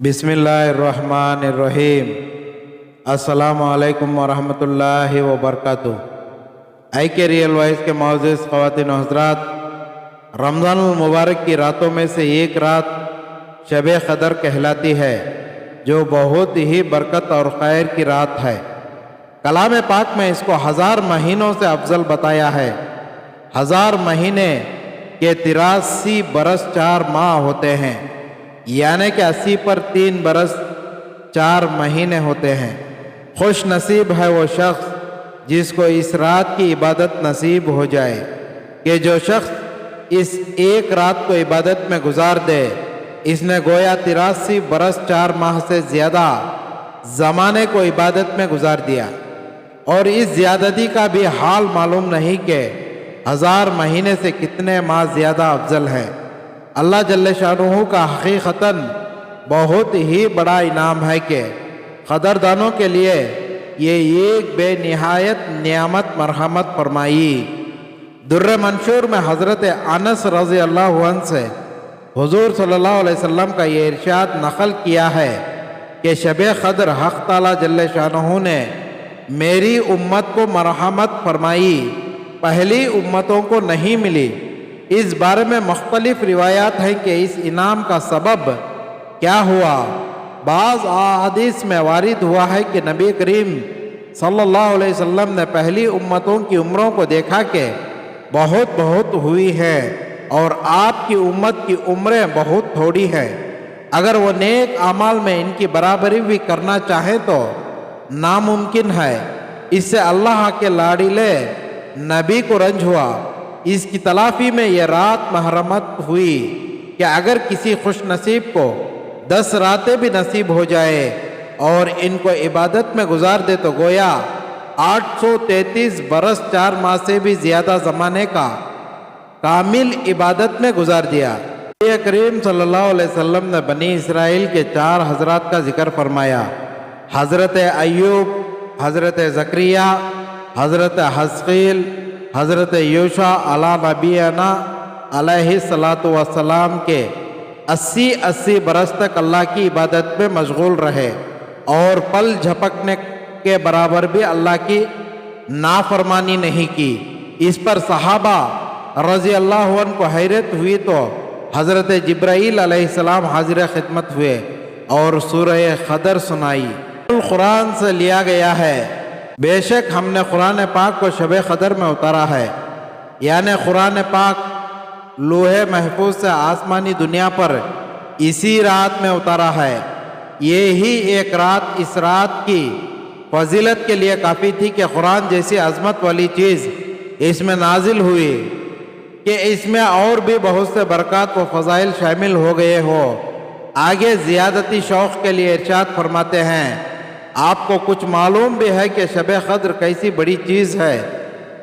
बिस्मिल्लाहिर्रहमानिर्रहीम। अस्सलामु अलैकुम वरहमतुल्लाहि वबरकातुहू। आई के रियल वॉइस के मोअज़्ज़िज़ ख़वातीन और हज़रात, रमज़ानुल मुबारक की रातों में से एक रात शब क़दर कहलाती है, जो बहुत ही बरकत और खैर की रात है। कलाम पाक में इसको 1000 महीनों से अफजल बताया है। 1000 महीने के 83 बरस 4 माह होते हैं, यानी कि 80 पर 3 बरस 4 महीने होते हैं। खुश नसीब है वो शख्स जिसको इस रात की इबादत नसीब हो जाए, कि जो शख्स इस एक रात को इबादत में गुजार दे, इसने गोया 83 बरस 4 माह से ज़्यादा ज़माने को इबादत में गुजार दिया। और इस ज़्यादती का भी हाल मालूम नहीं कि 1000 महीने से कितने माह ज़्यादा अफजल हैं। अल्लाह जल्ले शानुहू का हकीकतन बहुत ही बड़ा इनाम है कि कदरदानों के लिए ये एक बेनिहायत नियामत मरहमत फरमाई। दुर्र मंशूर में हज़रत अनस रज़ी अल्लाह अन्हु से हुज़ूर सल्लल्लाहु अलैहि वसल्लम का ये इरशाद नक़ल किया है कि शब क़द्र हक़ ताला जल्ले शानुहू ने मेरी उम्मत को मरहमत फरमाई, पहली उम्मतों को नहीं मिली। इस बारे में मुख्तलिफ रिवायात हैं कि इस इनाम का सबब क्या हुआ। बाज़ अहादीस में वारिद हुआ है कि नबी करीम सल्लल्लाहु अलैहि वसल्लम ने पहली उम्मतों की उम्रों को देखा कि बहुत हुई है और आपकी उम्मत की उम्रें बहुत थोड़ी हैं। अगर वो नेक अमाल में इनकी बराबरी भी करना चाहे तो नामुमकिन है। इससे अल्लाह के लाड़िले नबी को रंज हुआ। इसकी तलाफी में यह रात महरमत हुई कि अगर किसी खुश नसीब को 10 रातें भी नसीब हो जाए और इनको इबादत में गुजार दे तो गोया 833 बरस 4 माह से भी ज़्यादा ज़माने का कामिल इबादत में गुजार दिया। नबी करीम सल्लल्लाहु अलैहि वसल्लम ने बनी इसराइल के 4 हज़रात का जिक्र फरमाया। हज़रत अय्यूब, हज़रत ज़करिया, हज़रत हज़क़ील, हज़रत यूशा अला नबीना अलैहिस्सलातु वस्सलाम के 80 बरस तक अल्लाह की इबादत में मशगूल रहे और पल झपकने के बराबर भी अल्लाह की नाफरमानी नहीं की। इस पर सहाबा रज़ी अल्लाह अन्हु को हैरत हुई तो हज़रत जिब्राईल अलैहिस्सलाम हाजिर खिदमत हुए और सूरह क़दर सुनाई। कुरान से लिया गया है, बेशक हमने कुरान पाक को शब क़दर में उतारा है, यानी कुरान पाक लोहे महफूज से आसमानी दुनिया पर इसी रात में उतारा है। ये ही एक रात इस रात की फजीलत के लिए काफ़ी थी कि कुरान जैसी अज़मत वाली चीज़ इसमें नाजिल हुई कि इसमें और भी बहुत से बरक़ात व फ़ज़ाइल शामिल हो गए हो। आगे ज़ियादती शौक़ के लिए इरशाद फरमाते हैं, आपको कुछ मालूम भी है कि शब क़द्र कैसी बड़ी चीज़ है,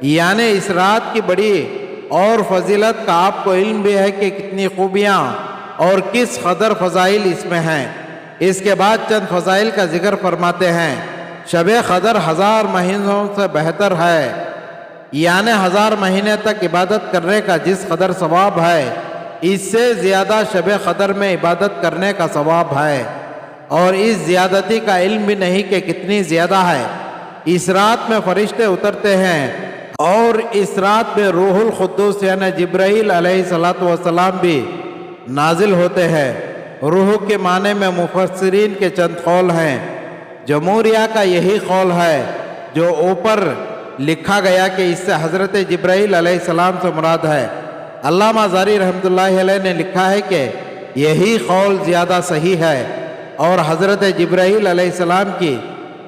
यानी इस रात की बड़ी और फजीलत का आपको इल्म भी है कि कितनी खूबियाँ और किस कदर फ़ज़ाइल इसमें हैं। इसके बाद चंद फ़ज़ाइल का जिक्र फरमाते हैं। शब क़द्र 1000 महीनों से बेहतर है, यानी 1000 महीने तक इबादत करने का जिस कदर सवाब है, इससे ज़्यादा शब क़द्र में इबादत करने का सवाब है। और इस ज़्यादती का इल्म भी नहीं कि कितनी ज़्यादा है। इस रात में फ़रिश्ते उतरते हैं और इस रात में रूहुल क़ुद्दूस यानी जिब्राईल अलैहिस्सलातु वस्सलाम भी नाजिल होते हैं। रूह के माने में मुफस्सिरीन के चंद कौल हैं। जमहूरिया का यही कौल है जो ऊपर लिखा गया कि इससे हज़रत जिब्राईल अलैहिस्सलाम से मुराद है। अल्लामा ज़ारी रहमतुल्लाहि अलैह ने लिखा है कि यही कौल ज़्यादा सही है और हज़रत जिब्राईल अलैहिस्सलाम की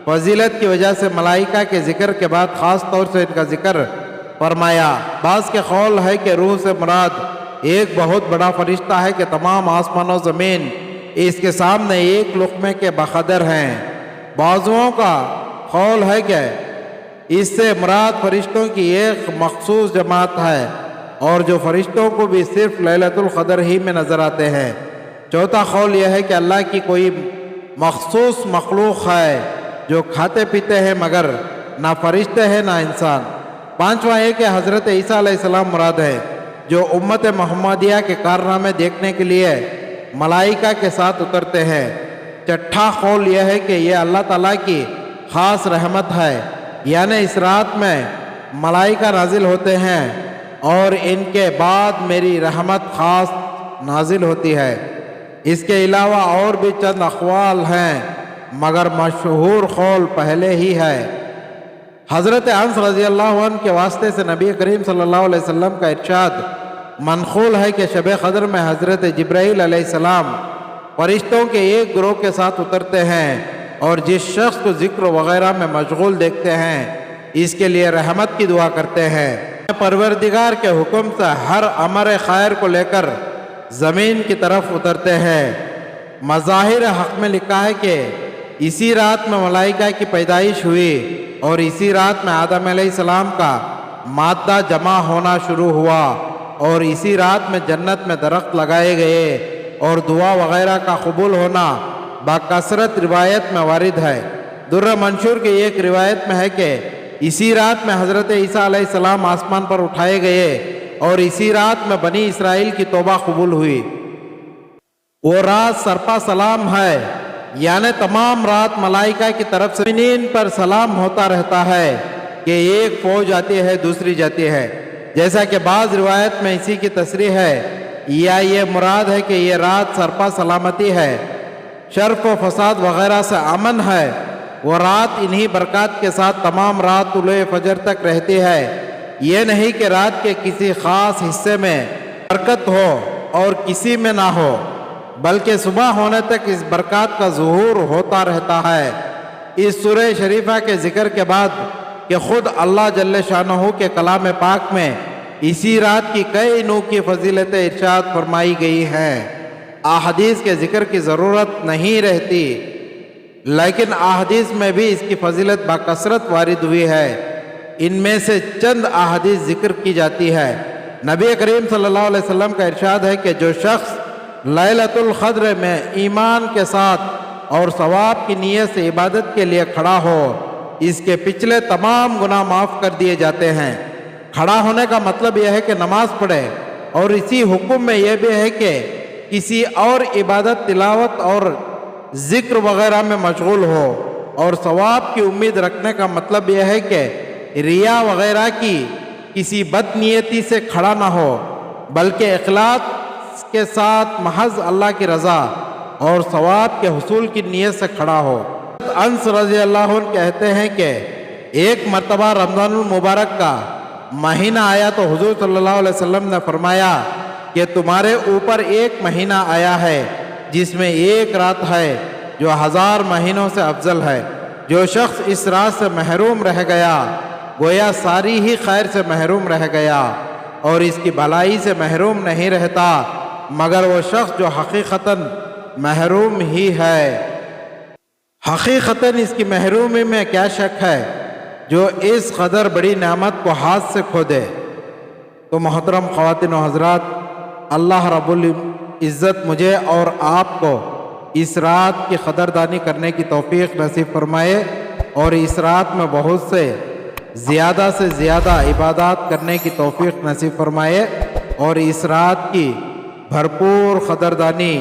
फजीलत की वजह से मलाइका के ज़िक्र के बाद ख़ास तौर से इनका ज़िक्र फरमाया। बाज़ के कौल है कि रूह से मुराद एक बहुत बड़ा फरिश्ता है कि तमाम आसमान और ज़मीन इसके सामने एक लुक़मे के बक़दर हैं। बाज़ुओं का कौल है कि इससे मुराद फरिश्तों की एक मखसूस जमात है और जो फरिश्तों को भी सिर्फ लैलतुल क़द्र ही में नज़र आते हैं। चौथा कौल यह है कि अल्लाह की कोई मखसूस मखलूक है जो खाते पीते हैं मगर ना फरिश्ते हैं ना इंसान। पांचवा है कि हज़रत ईसा अलैहिस्सलाम मुराद है जो उम्मत मोहम्मदिया के कारनामे देखने के लिए मलाइका के साथ उतरते हैं। چھٹا قول یہ ہے کہ یہ اللہ تعالیٰ کی خاص رحمت ہے، یعنی اس رات میں ملائکہ نازل ہوتے ہیں اور ان کے بعد میری رحمت خاص نازل ہوتی ہے۔ اس کے علاوہ اور بھی چند اقوال ہیں، مگر مشہور قول پہلے ہی ہے۔ حضرت انس رضی اللہ عنہ کے واسطے سے نبی کریم صلی اللہ علیہ وسلم کا ارشاد منقول ہے کہ شب قدر میں حضرت جبرائیل علیہ السلام فرشتوں کے ایک گروہ کے ساتھ اترتے ہیں اور جس شخص کو ذکر وغیرہ میں مشغول دیکھتے ہیں اس کے لیے رحمت کی دعا کرتے ہیں۔ پروردگار کے حکم سے ہر امر خیر کو لے کر زمین کی طرف اترتے ہیں۔ مظاہر حق میں لکھا ہے کہ اسی رات میں ملائکہ کی پیدائش ہوئی اور اسی رات میں آدم علیہ السلام کا مادہ جمع ہونا شروع ہوا اور اسی رات میں جنت میں درخت لگائے گئے اور دعا وغیرہ کا قبول ہونا بکثرت روایت میں وارد ہے۔ در منشور کی ایک روایت میں ہے کہ اسی رات میں حضرت عیسیٰ علیہ السلام آسمان پر اٹھائے گئے اور اسی رات میں بنی اسرائیل کی توبہ قبول ہوئی۔ وہ رات سرپا سلام ہے، یعنی تمام رات ملائکہ کی طرف سے مومنین پر سلام ہوتا رہتا ہے کہ ایک فوج آتی ہے دوسری جاتی ہے، جیسا کہ بعض روایت میں اسی کی تصریح ہے، یا یہ مراد ہے کہ یہ رات سرپا سلامتی ہے، شرف و فساد وغیرہ سے امن ہے۔ وہ رات انہی برکات کے ساتھ تمام رات طلوع فجر تک رہتی ہے۔ یہ نہیں کہ رات کے کسی خاص حصے میں برکت ہو اور کسی میں نہ ہو، بلکہ صبح ہونے تک اس برکات کا ظہور ہوتا رہتا ہے۔ اس سورہ شریفہ کے ذکر کے بعد کہ خود اللہ جل شانہ کے کلام پاک میں اسی رات کی کئی نوع کی فضیلتیں ارشاد فرمائی گئی ہیں، احادیث کے ذکر کی ضرورت نہیں رہتی، لیکن احادیث میں بھی اس کی فضیلت بکثرت وارد ہوئی ہے۔ ان میں سے چند احادیث ذکر کی جاتی ہے۔ نبی کریم صلی اللہ علیہ وسلم کا ارشاد ہے کہ جو شخص لیلۃ القدر میں ایمان کے ساتھ اور ثواب کی نیت سے عبادت کے لیے کھڑا ہو، اس کے پچھلے تمام گناہ معاف کر دیے جاتے ہیں۔ کھڑا ہونے کا مطلب یہ ہے کہ نماز پڑھے، اور اسی حکم میں یہ بھی ہے کہ کسی اور عبادت، تلاوت اور ذکر وغیرہ میں مشغول ہو، اور ثواب کی امید رکھنے کا مطلب یہ ہے کہ ریا وغیرہ کی کسی بد نیتی سے کھڑا نہ ہو، بلکہ اخلاص کے ساتھ محض اللہ کی رضا اور ثواب کے حصول کی نیت سے کھڑا ہو۔ انس رضی اللہ عنہ کہتے ہیں کہ ایک مرتبہ رمضان المبارک کا مہینہ آیا تو حضور صلی اللہ علیہ وسلم نے فرمایا کہ تمہارے اوپر ایک مہینہ آیا ہے جس میں ایک رات ہے جو 1000 مہینوں سے افضل ہے۔ جو شخص اس رات سے محروم رہ گیا گویا ساری ہی خیر سے محروم رہ گیا، اور اس کی بھلائی سے محروم نہیں رہتا مگر وہ شخص جو حقیقتاً محروم ہی ہے۔ حقیقتاً اس کی محرومی میں کیا شک ہے جو اس قدر بڑی نعمت کو ہاتھ سے کھو دے۔ تو محترم خواتین و حضرات، اللہ رب العزت مجھے اور آپ کو اس رات کی قدردانی کرنے کی توفیق نصیب فرمائے، اور اس رات میں بہت سے زیادہ عبادات کرنے کی توفیق نصیب فرمائے، اور اس رات کی بھرپور قدردانی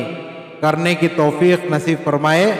کرنے کی توفیق نصیب فرمائے۔